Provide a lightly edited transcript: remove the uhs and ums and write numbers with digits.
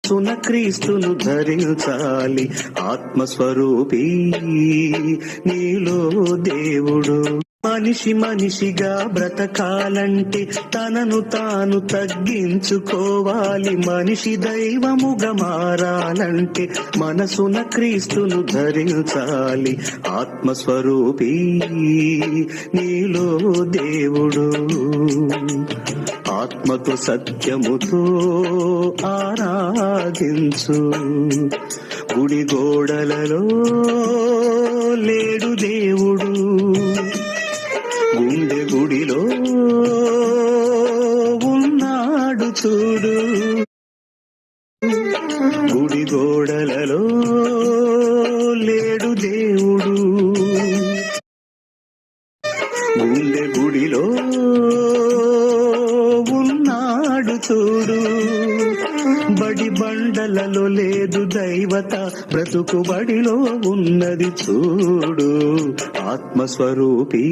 మనసున క్రీస్తును ధరించాలి. ఆత్మస్వరూపీ నీలో దేవుడు. మనిషి మనిషిగా బ్రతకాలంటే తనను తాను తగ్గించుకోవాలి. మనిషి దైవముగా మారాలంటే మనసున క్రీస్తును ధరించాలి. ఆత్మస్వరూపీ నీలో దేవుడు. ఆత్మతో సత్యముతో ఆరాధించు. గుడి గోడలలో లేడు దేవుడు, గుండె గుడిలో ఉన్నాడు చూడు. గుడి గోడలలో లేడు దేవుడు, గుండె గుడిలో ఉన్నాడు చూడు. బడి బండలలో లేదు దైవత, బ్రతుకు బడిలో ఉన్నది చూడు. ఆత్మస్వరూపీ